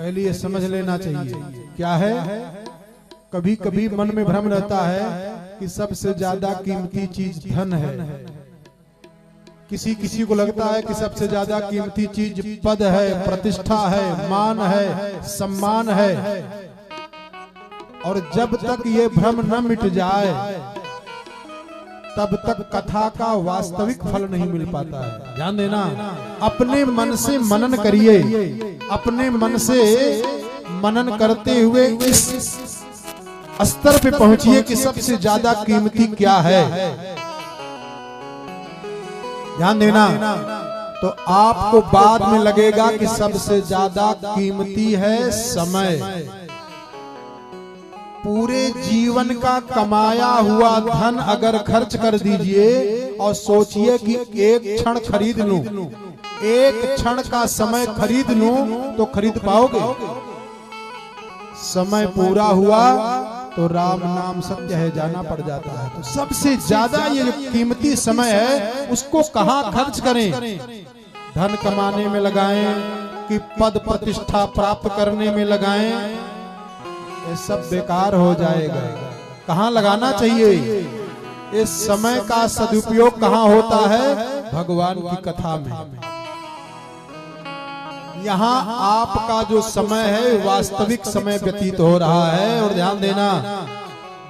पहले ये समझ लेना चाहिए क्या है। कभी कभी मन में भ्रम रहता है कि सबसे ज्यादा कीमती चीज धन है। किसी किसी को लगता है कि सबसे ज्यादा कीमती चीज पद है, प्रतिष्ठा है, मान है, सम्मान है। और जब तक ये भ्रम न मिट जाए तब तक कथा का वास्तविक फल नहीं मिल पाता है। ध्यान देना, अपने मन से मनन करिए, अपने मन से मनन करते हुए इस स्तर पे पहुंचिए कि सबसे ज्यादा कीमती क्या है। ध्यान देना, तो आपको बाद में लगेगा कि सबसे ज्यादा कीमती है समय। पूरे जीवन का कमाया हुआ धन अगर खर्च कर दीजिए और सोचिए कि एक क्षण खरीद लूं, एक क्षण का समय खरीद लूं, तो खरीद पाओगे? समय पूरा हुआ तो राम नाम सत्य है जाना पड़ जाता है। तो सबसे ज्यादा ये जो कीमती समय है उसको कहाँ खर्च करें? धन कमाने में लगाएं कि पद प्रतिष्ठा प्राप्त करने में लगाएं? ये सब बेकार हो जाएगा। कहाँ लगाना चाहिए? इस समय का सदुपयोग कहाँ होता है? भगवान की कथा में। यहाँ आपका जो समय है वास्तविक समय व्यतीत हो रहा है। और ध्यान देना,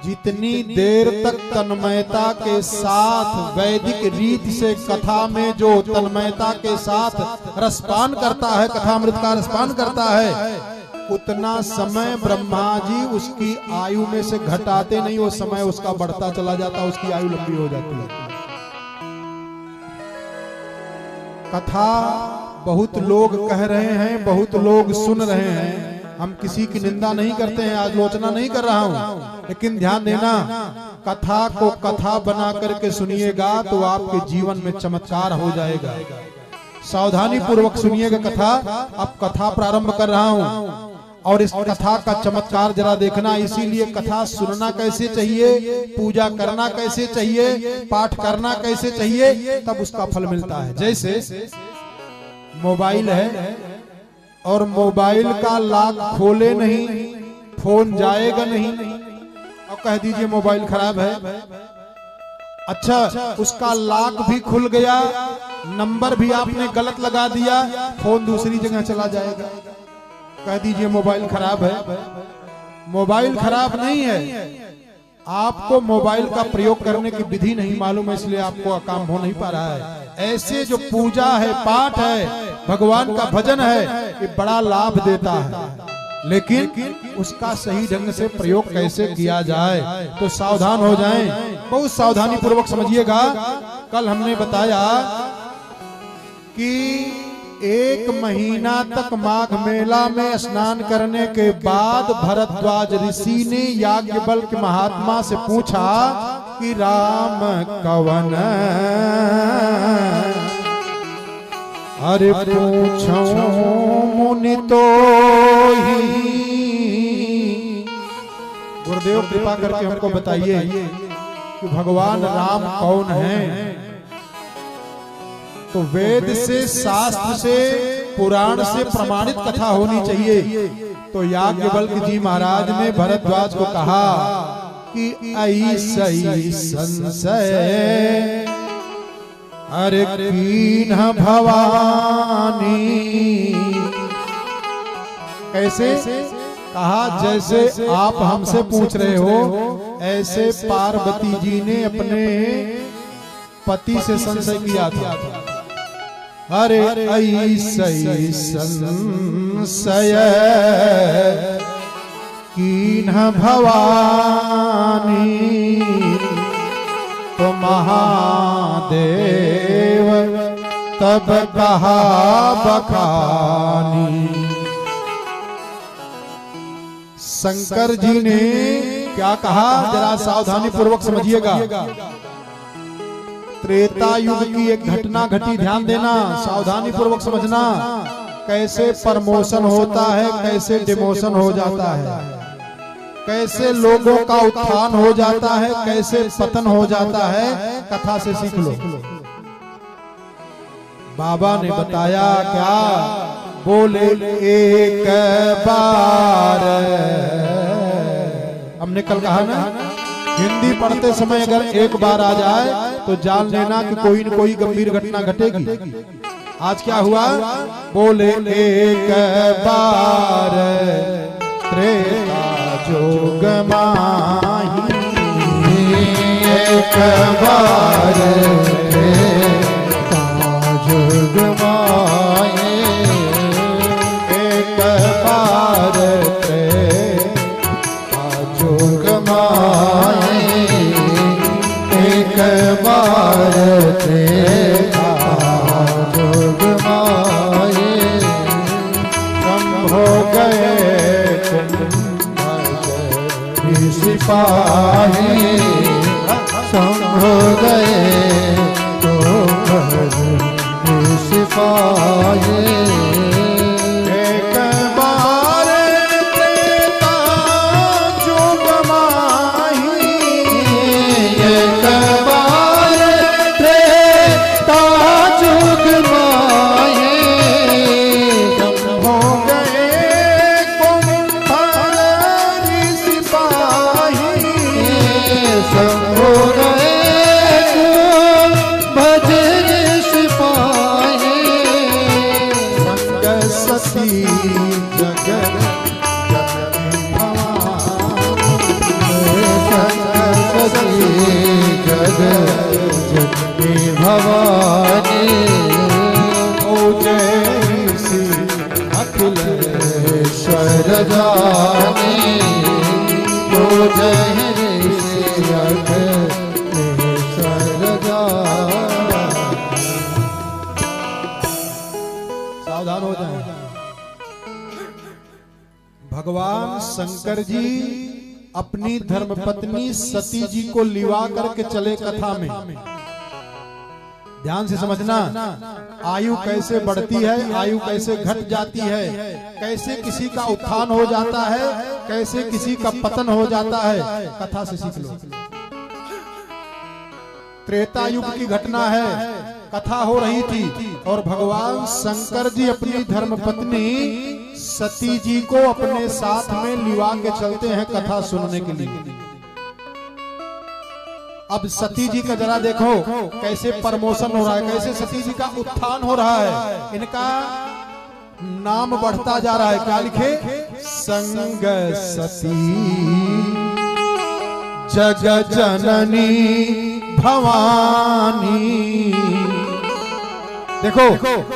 जितनी देर तक तन्मयता के साथ वैदिक रीति से कथा में जो तन्मयता के साथ रसपान करता है, कथामृत का रसपान करता है, उतना समय ब्रह्मा जी उसकी आयु में से घटाते नहीं, वो समय उसका बढ़ता चला जाता, उसकी आयु लंबी हो जाती है। कथा बहुत लोग कह रहे हैं, बहुत लोग सुन रहे हैं। हम किसी की निंदा नहीं करते हैं, आलोचना नहीं कर रहा हूं, लेकिन ध्यान देना, कथा को कथा बना करके सुनिएगा तो आपके जीवन में चमत्कार हो जाएगा। सावधानी पूर्वक सुनिएगा कथा। अब कथा प्रारंभ कर रहा हूं और इस कथा का चमत्कार जरा देखना। इसीलिए कथा सुनना कैसे चाहिए, पूजा करना कैसे चाहिए, पाठ करना कैसे चाहिए, तब उसका फल मिलता है। जैसे मोबाइल है और मोबाइल का लॉक खोले नहीं, फोन जाएगा नहीं, और कह दीजिए मोबाइल खराब है। अच्छा, उसका लॉक भी खुल गया, नंबर भी आपने गलत लगा दिया, फोन दूसरी जगह चला जाएगा, कह दीजिए मोबाइल खराब है। मोबाइल खराब नहीं है, आपको मोबाइल का प्रयोग करने की विधि नहीं मालूम है, इसलिए आपको काम हो नहीं पा रहा है। ऐसे जो पूजा है, पाठ है, भगवान का भजन है, ये बड़ा लाभ देता है, लेकिन उसका सही ढंग से प्रयोग कैसे किया जाए, तो सावधान हो जाएं। बहुत सावधानी पूर्वक समझिएगा। कल हमने बताया कि 1 महीना तक माघ मेला में स्नान करने के बाद भरद्वाज ऋषि ने याज्ञवल्क्य महात्मा से पूछा कि राम कवन, अरे पूछो मुनि तो ही। गुरुदेव कृपा करके हमको बताइए कि भगवान राम कौन है। तो वेद से, शास्त्र से, पुराण से प्रमाणित कथा होनी चाहिए। तो याज्ञवल्क्य जी महाराज ने भरद्वाज को कहा कि ऐसई संशय अरे कीन्ह भवानी। कैसे? कहा जैसे आप हमसे पूछ रहे हो, ऐसे पार्वती जी ने अपने पति से संशय किया था। अरे ऐसई संशय कीन्ह भवानी, तो महादेव तब कहा बखानी। शंकर जी ने क्या कहा, जरा सावधानी पूर्वक समझिएगा। त्रेता युग की एक घटना घटी, ध्यान देना, सावधानी पूर्वक समझना। कैसे प्रमोशन होता है, कैसे डिमोशन हो जाता है, कैसे लोगों का उत्थान हो जाता है, कैसे पतन हो जाता है, कथा से सीख लो। बाबा ने बताया क्या, बोले एक बार। हमने कल कहा ना, हिंदी पढ़ते समय अगर एक बार आ जाए तो जान लेना कि कोई न कोई गंभीर घटना घटेगी। आज क्या हुआ? बोले एक बार त्रेता जोग माही, एक बार त्रेता जोग माही, एक बार त्रेता जोग माही, एक बार त्रेता जोग माही। हो गए सिपाही, सम हो गए सिपाही। एक बार त्रेता जोग माही, एक बार त्रेता जोग माही। हो गए कुंभकर्ण सिपाही, सब हो गए भजन सिपाही। संग सती जगत जननी भवानी, संग सती जगत जननी भवानी। ओ जय श्री अखिलेश्वर जानी, ओ जय श्री अखिलेश्वर जानी। सावधान हो जाए। भगवान शंकर जी अपनी धर्मपत्नी सती जी को लिवा करके चले कथा में। ध्यान से समझना, आयु कैसे बढ़ती है, आयु कैसे घट जाती है, कैसे किसी का उत्थान हो जाता है, कैसे किसी का पतन हो जाता है, कथा से सीख लो। त्रेता युग की घटना है, कथा हो रही थी और भगवान शंकर जी अपनी धर्मपत्नी सती जी को अपने साथ में लिवा के चलते हैं कथा सुनने के लिए। अब सती जी का जरा देखो कैसे प्रमोशन हो रहा है, कैसे सती जी का उत्थान हो रहा है, इनका नाम बढ़ता जा रहा है। क्या लिखे? संग सती जग जननी भवानी। देखो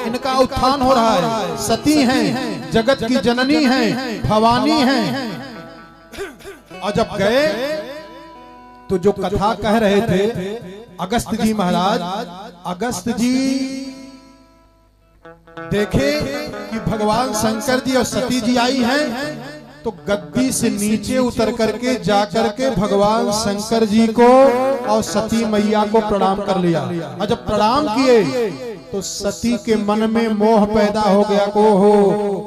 इनका उत्थान हो रहा है। सती हैं, जगत की जननी हैं, भवानी हैं। और जब गए तो जो कथा कह रहे थे अगस्त जी महाराज, अगस्त जी देखे कि भगवान शंकर जी और सती जी आई हैं, तो गद्दी से नीचे उतर करके जाकर के भगवान शंकर जी को और सती मैया को प्रणाम कर लिया। और जब प्रणाम किए तो सती के मन में मोह पैदा हो गया को हो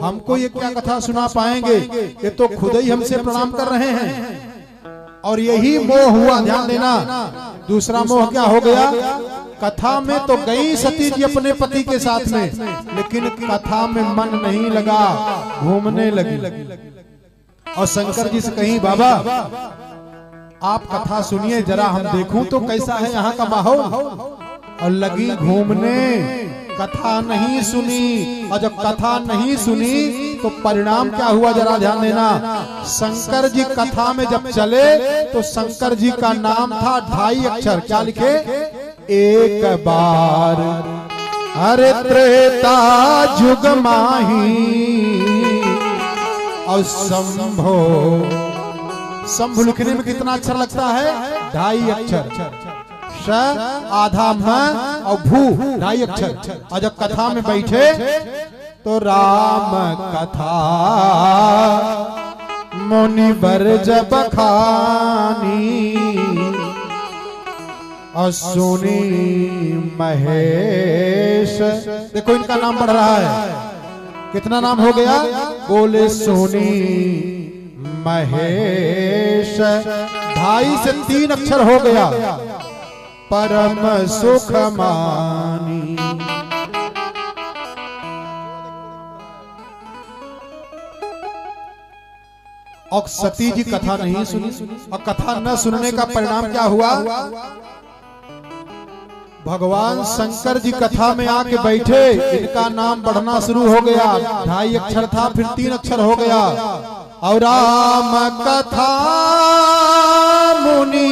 हमको ये क्या कथा सुना पाएंगे, ये तो खुद ही हमसे प्रणाम कर रहे हैं। और यही मोह हुआ, ध्यान देना। दूसरा मोह क्या हो गया? कथा में तो गई सती जी अपने पति के साथ में, लेकिन कथा में मन नहीं लगा, घूमने लगी। और शंकर जी से कहीं बाबा आप कथा सुनिए जरा, हम देखूं तो कैसा है यहाँ का माहौल। और लगी घूमने, कथा नहीं सुनी। और जब कथा नहीं सुनी तो परिणाम क्या हुआ जरा ध्यान देना। शंकर जी कथा में जब चले तो शंकर जी का नाम था 2.5 अक्षर। क्या लिखे? एक बार अरे त्रेता जुग माही। और शंभो, शंभु लिखने में कितना अक्षर लगता है? 2.5 अक्षर। श आधा म और भू 2.5 अक्षर। और जब कथा में बैठे तो राम कथा मुनि बर जब खानी। और सुनी महेश, देखो इनका नाम बढ़ रहा है। कितना नाम हो गया? बोले सुनी महेश। 2.5 से 3 अक्षर हो गया। परम सुख मानी। और सती जी कथा नहीं सुनी, और कथा न सुनने का परिणाम क्या हुआ? भगवान शंकर जी कथा में आके बैठे, इनका नाम बढ़ना शुरू हो गया। 2.5 अक्षर था, फिर 3 अक्षर हो गया। और राम कथा मुनि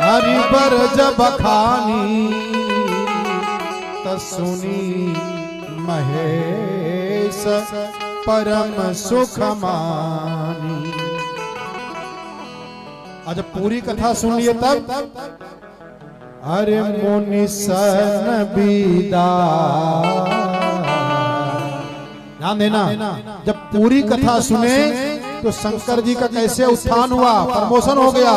हरि बर जब खानी, तसुनी महेश परम सुख मानी। आज पूरी कथा सुन लिए तब अरे मुनि सन बीदा, ध्यान देना, जब पूरी कथा सुने तो शंकर जी का कैसे उत्थान हुआ, प्रमोशन हो गया।